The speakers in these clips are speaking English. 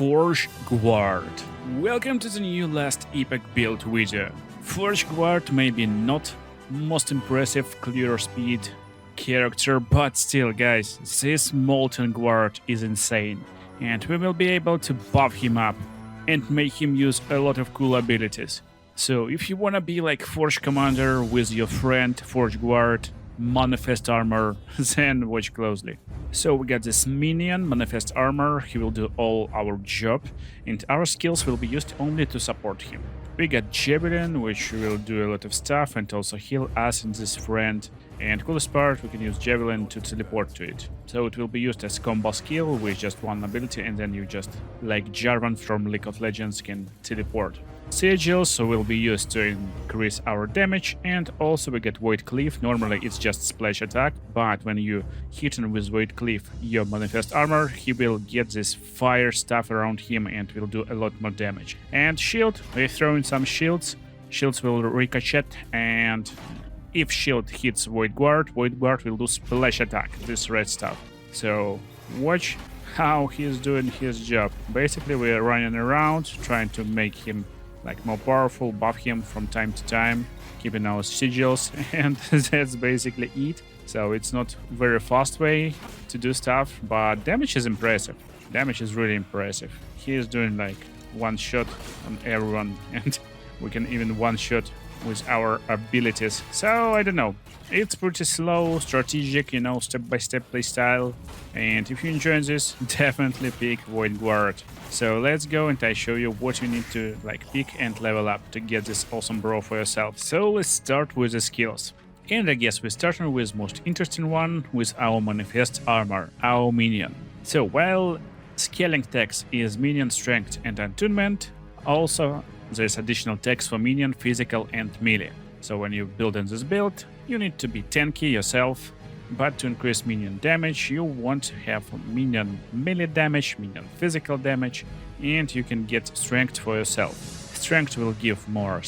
Forge Guard. Welcome to the new Last Epoch Build video. Forge Guard may be not most impressive clear speed character, but still guys, this Molten Guard is insane, and we will be able to buff him up and make him use a lot of cool abilities. So if you wanna be like Forge Commander with your friend Forge Guard, Manifest Armor, then watch closely. So we got this minion, Manifest Armor, he will do all our job, and our skills will be used only to support him. We got Javelin, which will do a lot of stuff and also heal us and this friend. And coolest part, we can use Javelin to teleport to it. So it will be used as combo skill with just one ability, and then you just, like Jarvan from League of Legends, can teleport. Sigils will be used to increase our damage, and also we get Void Cleave. Normally it's just splash attack, but when you hit him with Void Cleave, your Manifest Armor, he will get this fire stuff around him and will do a lot more damage. And Shield, we throw in some shields. Shields will ricochet, and if shield hits Void Guard will do splash attack, this red stuff. So watch how he's doing his job. Basically we're running around trying to make him like more powerful, buff him from time to time, keeping our sigils, and that's basically it. So it's not very fast way to do stuff, but damage is impressive. Damage is really impressive. He is doing like one shot on everyone, and we can even one shot with our abilities. So I don't know, it's pretty slow, strategic, you know, step-by-step playstyle, and if you enjoy this, definitely pick Void Guard. So let's go and I show you what you need to like pick and level up to get this awesome bro for yourself. So let's start with the skills. And I guess we're starting with most interesting one, with our Manifest Armor, our minion. So while scaling tags is minion strength and attunement, also there's additional tags for minion, physical and melee. So when you build in this build, you need to be tanky yourself, but to increase minion damage, you want to have minion melee damage, minion physical damage, and you can get strength for yourself. Strength will give more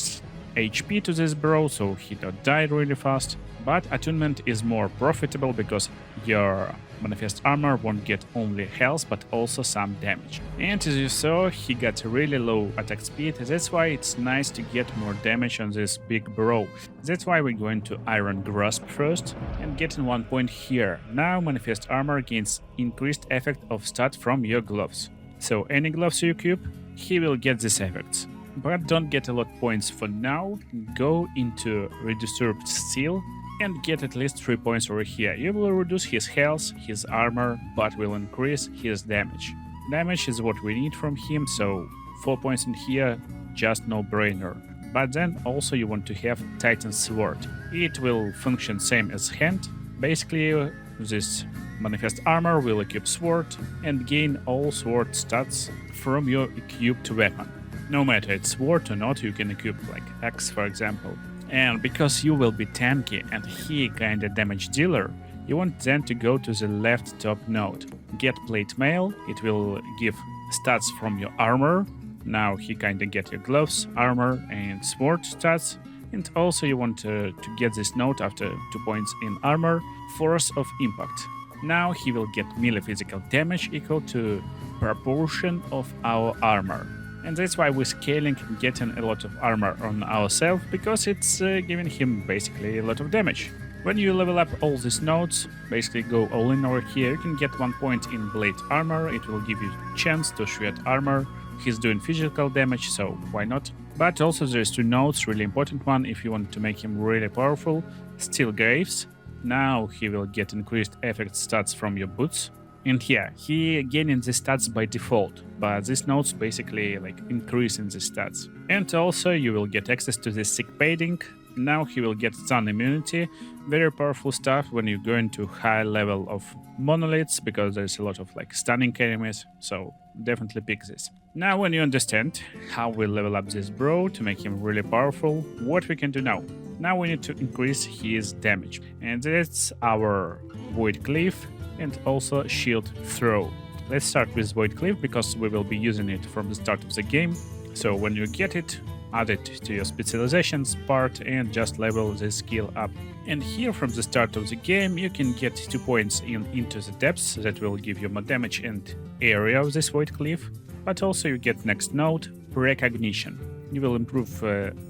HP to this bro, so he don't die really fast, but attunement is more profitable because your Manifest Armor won't get only health but also some damage. And as you saw, he got really low attack speed, that's why it's nice to get more damage on this big bro. That's why we're going to Iron Grasp first and getting 1 point here. Now Manifest Armor gains increased effect of stat from your gloves. So any gloves you equip, he will get these effects. But don't get a lot points for now, go into Redisturbed Steel and get at least 3 points over here. You will reduce his health, his armor, but will increase his damage. Damage is what we need from him, so 4 points in here, just no-brainer. But then also you want to have Titan Sword. It will function same as hand. Basically, this Manifest Armor will equip sword and gain all sword stats from your equipped weapon. No matter it's sword or not, you can equip like axe for example. And because you will be tanky and he kinda damage dealer, you want then to go to the left top node. Get Plate Mail, it will give stats from your armor. Now he kinda get your gloves, armor and sword stats. And also you want to get this node after 2 points in armor, Force of Impact. Now he will get melee physical damage equal to proportion of our armor. And that's why we're scaling and getting a lot of armor on ourselves, because it's giving him basically a lot of damage. When you level up all these nodes, basically go all in over here, you can get 1 point in Blade Armor, it will give you a chance to shred armor. He's doing physical damage, so why not? But also there's 2 nodes, really important one if you want to make him really powerful. Steel Graves, now he will get increased effect stats from your boots. And yeah, he gaining the stats by default, but these nodes basically like increasing the stats. And also you will get access to the Sick Padding. Now he will get stun immunity, very powerful stuff when you go into high level of monoliths, because there's a lot of like stunning enemies, so definitely pick this. Now when you understand how we level up this bro to make him really powerful, what we can do now? Now we need to increase his damage, and that's our Void Cleave and also Shield Throw. Let's start with Void Cleave because we will be using it from the start of the game. So when you get it, add it to your specializations part and just level this skill up. And here from the start of the game you can get 2 points into the depths that will give you more damage and area of this Void Cleave. but also you get next node, Recognition. You will improve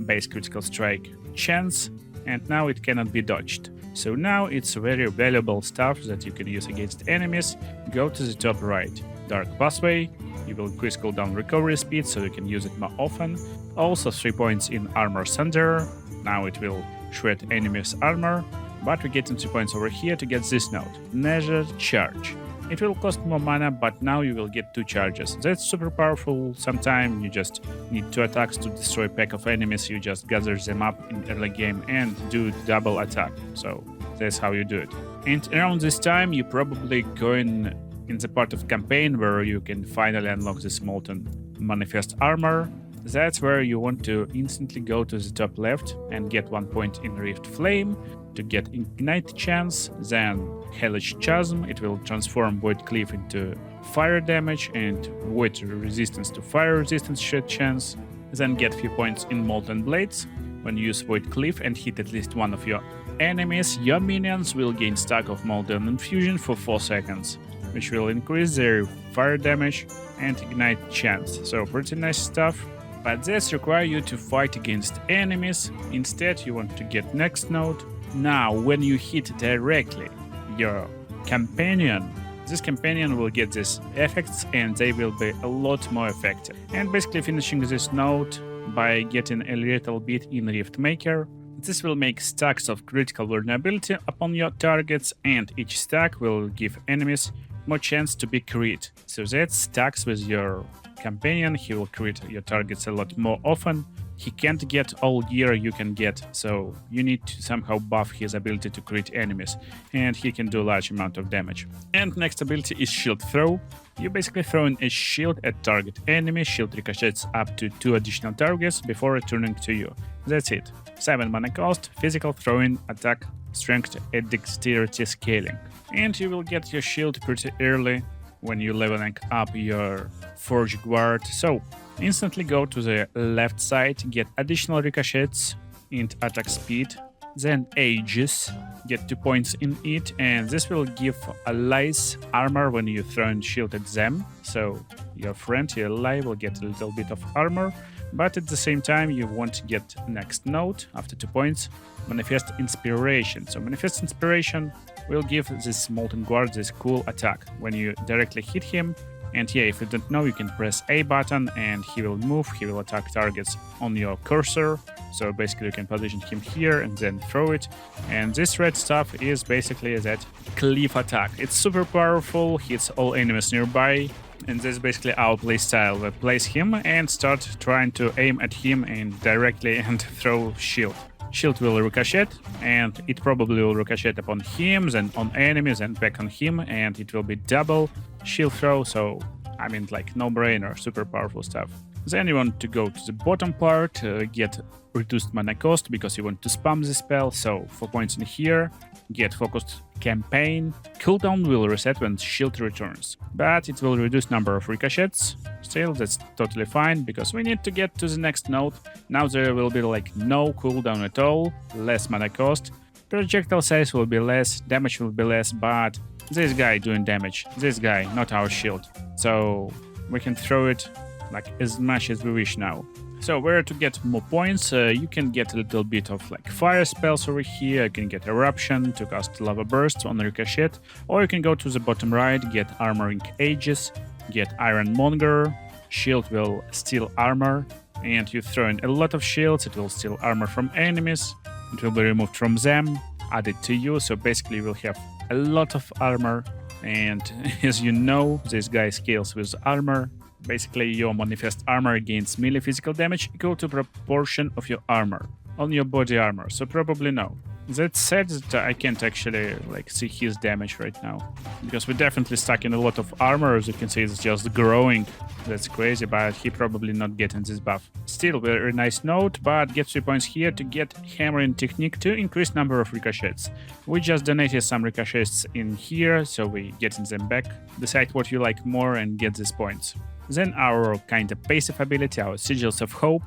base critical strike chance, and now it cannot be dodged. So now it's very valuable stuff that you can use against enemies. Go to the top right, Dark Pathway. You will increase cooldown recovery speed, so you can use it more often. Also 3 points in Armor Thunder. Now it will shred enemies' armor, but we get 3 points over here to get this node, Nether Charge. It will cost more mana, but now you will get 2 charges. That's super powerful. Sometimes you just need 2 attacks to destroy a pack of enemies. You just gather them up in early game and do double attack. So that's how you do it. And around this time, you probably going in the part of campaign where you can finally unlock this Molten Manifest armor. That's where you want to instantly go to the top left and get 1 point in Rift Flame to get Ignite chance, then Hellish Chasm. It will transform Void Cliff into fire damage and Void resistance to fire resistance shed chance. Then get few points in Molten Blades. When you use Void Cliff and hit at least one of your enemies, your minions will gain stack of Molten Infusion for 4 seconds, which will increase their fire damage and Ignite chance. So pretty nice stuff. But this requires you to fight against enemies. Instead, you want to get next node. Now, when you hit directly your companion, this companion will get these effects and they will be a lot more effective. And basically finishing this node by getting a little bit in Rift Maker. This will make stacks of critical vulnerability upon your targets, and each stack will give enemies more chance to be crit. So that stacks with your companion. He will crit your targets a lot more often. He can't get all gear you can get, so you need to somehow buff his ability to crit enemies, and he can do a large amount of damage. And next ability is Shield Throw. You basically throw in a shield at target enemy. Shield ricochets up to 2 additional targets before returning to you. That's it. 7 mana cost, physical throwing, attack, strength, and dexterity scaling. And you will get your shield pretty early when you're leveling up your Forge Guard. So instantly go to the left side, get additional ricochets and attack speed, then Aegis, get 2 points in it, and this will give allies armor when you throw in shield at them. So your friend, your ally, will get a little bit of armor, but at the same time you want to get next node after 2 points, Manifest Inspiration. So Manifest Inspiration will give this Molten Guard this cool attack when you directly hit him. And yeah, if you don't know, you can press A button and he will move, he will attack targets on your cursor. So basically you can position him here and then throw it. And this red stuff is basically that cliff attack. It's super powerful, hits all enemies nearby. And that's basically our playstyle. We place him and start trying to aim at him and directly and throw shield. Shield will ricochet, and it probably will ricochet upon him, then on enemies, and back on him, and it will be double shield throw, so I mean, like, no-brainer, super powerful stuff. Then you want to go to the bottom part, get reduced mana cost because you want to spam the spell, so 4 points in here, get focused campaign. Cooldown will reset when shield returns, but it will reduce number of ricochets. Still, that's totally fine because we need to get to the next node. Now there will be like no cooldown at all, less mana cost, projectile size will be less, damage will be less, but this guy doing damage, this guy, not our shield. So we can throw it like as much as we wish now. So where to get more points, you can get a little bit of like fire spells over here. You can get Eruption to cast Lava Burst on Ricochet, or you can go to the bottom right, get Armoring Aegis, get Ironmonger, shield will steal armor, and you throw in a lot of shields, it will steal armor from enemies, it will be removed from them, added to you, so basically you will have a lot of armor, and as you know, this guy scales with armor. Basically, your manifest armor gains melee physical damage equal to proportion of your armor on your body armor, so probably no. That said, that I can't actually like see his damage right now, because we're definitely stuck in a lot of armor. As you can see, it's just growing. That's crazy, but he probably not getting this buff. Still, very nice note, but get 3 points here to get Hammering Technique to increase number of ricochets. We just donated some ricochets in here, so we getting them back. Decide what you like more and get these points. Then our kind of passive ability, our Sigils of Hope.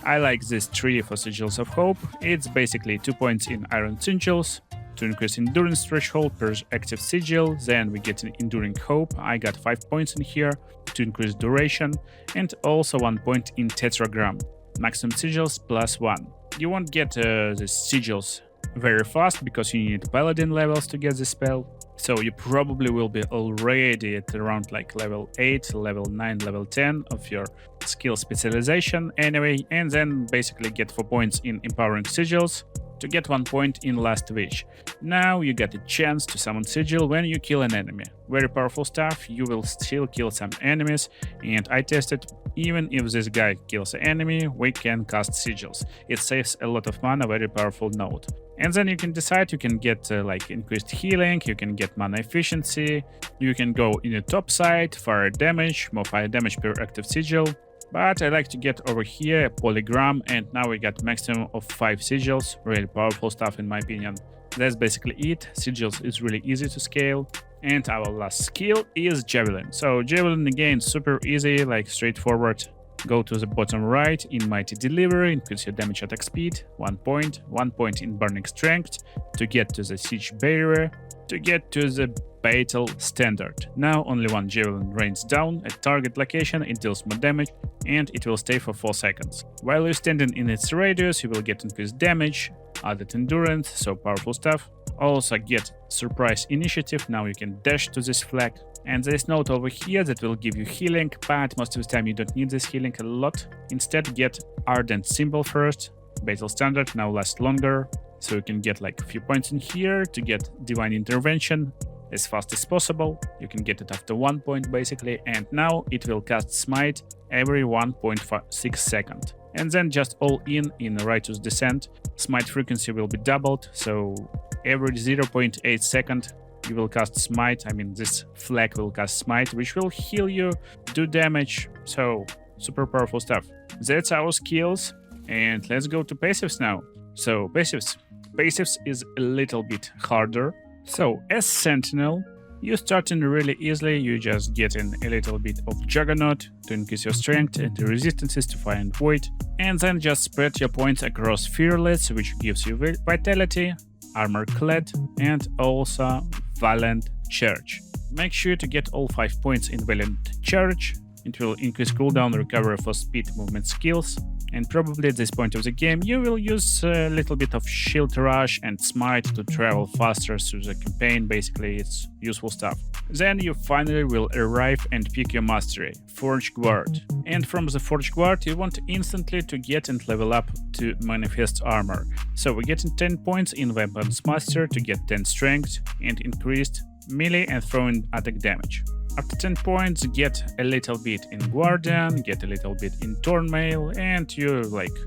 I like this tree for Sigils of Hope. It's basically 2 points in Iron Sigils, to increase endurance threshold per active sigil. Then we get an enduring hope. I got 5 points in here to increase duration, and also 1 point in tetragram. Maximum sigils +1. You won't get the sigils very fast because you need paladin levels to get the spell. So you probably will be already at around like level 8, level 9, level 10 of your skill specialization anyway, and then basically get 4 points in empowering sigils to get 1 point in last wish. Now you get a chance to summon sigil when you kill an enemy. Very powerful stuff. You will still kill some enemies, and I tested, even if this guy kills an enemy, we can cast sigils. It saves a lot of mana, very powerful node. And then you can decide, you can get like increased healing, you can get mana efficiency, you can go in the top side, fire damage, more fire damage per active sigil. But I like to get over here a polygram, and now we got maximum of 5 sigils. Really powerful stuff in my opinion. That's basically it. Sigils is really easy to scale. And our last skill is Javelin. So Javelin again, super easy, like straightforward. Go to the bottom right in Mighty Delivery, increase your damage attack speed, 1 point, 1 point in burning strength to get to the siege barrier, to get to the battle standard. Now only one javelin rains down at target location, it deals more damage, and it will stay for 4 seconds. While you're standing in its radius, you will get increased damage, added endurance, so powerful stuff. Also get surprise initiative, now you can dash to this flag. And there is note over here that will give you healing, but most of the time you don't need this healing a lot. Instead get ardent symbol first, battle standard now lasts longer, so you can get like a few points in here to get divine intervention as fast as possible. You can get it after 1 point basically, and now it will cast smite every 1.6 seconds. And then just all in righteous descent, smite frequency will be doubled, so every 0.8 second you will cast smite. I mean, this flag will cast smite, which will heal you, do damage, so super powerful stuff. That's our skills, and let's go to passives now. So passives is a little bit harder. So as sentinel, you start in really easily. You just get in a little bit of juggernaut to increase your strength and the resistances to fire and void, and then just spread your points across fearless, which gives you vitality, armor clad, and also valiant charge. Make sure to get all 5 points in valiant charge. It will increase cooldown, recovery for speed, movement skills, and probably at this point of the game you will use a little bit of shield rush and smite to travel faster through the campaign. Basically it's useful stuff. Then you finally will arrive and pick your mastery, Forge Guard. And from the Forge Guard you want instantly to get and level up to Manifest Armor. So we're getting 10 points in Weapons Master to get 10 strength and increased melee and throwing attack damage. After 10 points, get a little bit in Guardian, get a little bit in Tornmail, and you're like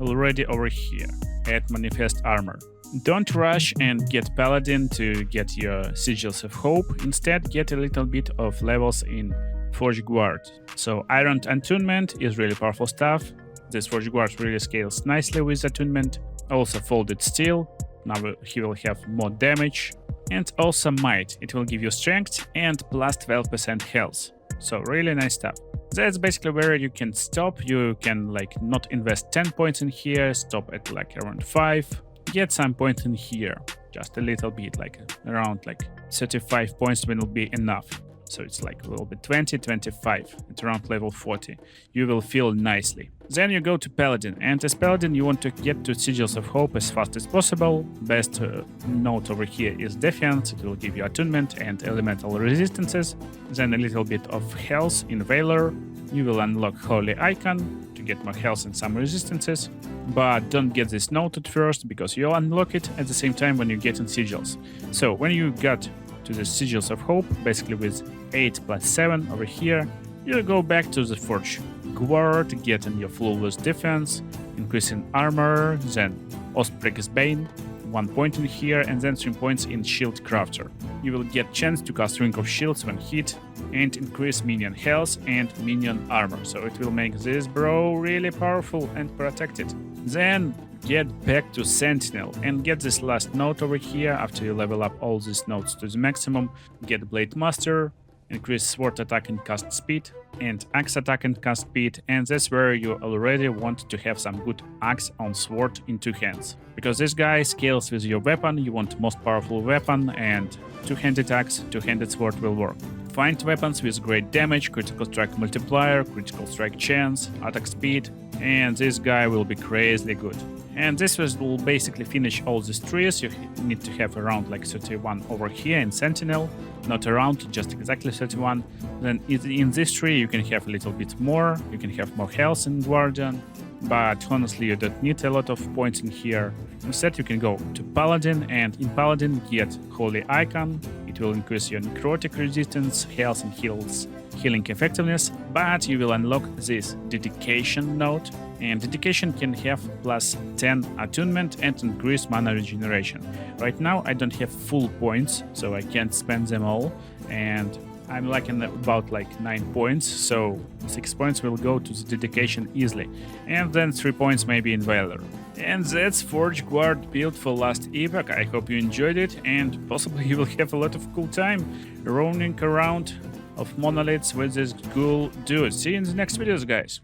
already over here at Manifest Armor. Don't rush and get Paladin to get your Sigils of Hope. Instead, get a little bit of levels in Forge Guard. So Iron Attunement is really powerful stuff. This Forge Guard really scales nicely with Attunement. Also Folded Steel. Now he will have more damage. And also Might, it will give you strength and plus 12% health. So really nice stuff. That's basically where you can stop. You can like not invest 10 points in here, stop at like around 5, get some points in here, just a little bit, like around like 35 points will be enough. So it's like a little bit 20, 25, at around level 40. You will feel nicely. Then you go to Paladin, and as Paladin you want to get to Sigils of Hope as fast as possible. Best note over here is Defiance, it will give you attunement and elemental resistances. Then a little bit of health in Valor. You will unlock Holy Icon to get more health and some resistances. But don't get this note at first, because you'll unlock it at the same time when you get in Sigils. So when you got to the Sigils of Hope, basically with 8 plus 7 over here, you go back to the Forge Guard, getting your flawless defense, increasing armor, then Osprey's Bane, 1 point in here, and then 3 points in Shield Crafter. You will get chance to cast Ring of Shields when hit, and increase minion health and minion armor, so it will make this bro really powerful and protected. Then get back to Sentinel and get this last note over here. After you level up all these notes to the maximum, get Blade Master, increase sword attack and cast speed, and axe attack and cast speed, and that's where you already want to have some good axe on sword in two hands. Because this guy scales with your weapon, you want most powerful weapon, and two-handed axe, two-handed sword will work. Find weapons with great damage, critical strike multiplier, critical strike chance, attack speed, and this guy will be crazily good. And this will basically finish all these trees. You need to have around like 31 over here in Sentinel, not around, just exactly 31. Then in this tree you can have a little bit more, you can have more health in Guardian, but honestly you don't need a lot of points in here. Instead you can go to Paladin, and in Paladin get Holy Icon. It will increase your necrotic resistance, health and healing effectiveness, but you will unlock this dedication node, and dedication can have plus 10 attunement and increase mana regeneration. Right now I don't have full points, so I can't spend them all, and I'm lacking about like 9 points, so 6 points will go to the dedication easily, and then 3 points maybe in Valor. And that's Forge Guard build for Last Epoch. I hope you enjoyed it, and possibly you will have a lot of cool time roaming around of monoliths with this cool dude. See you in the next videos, guys.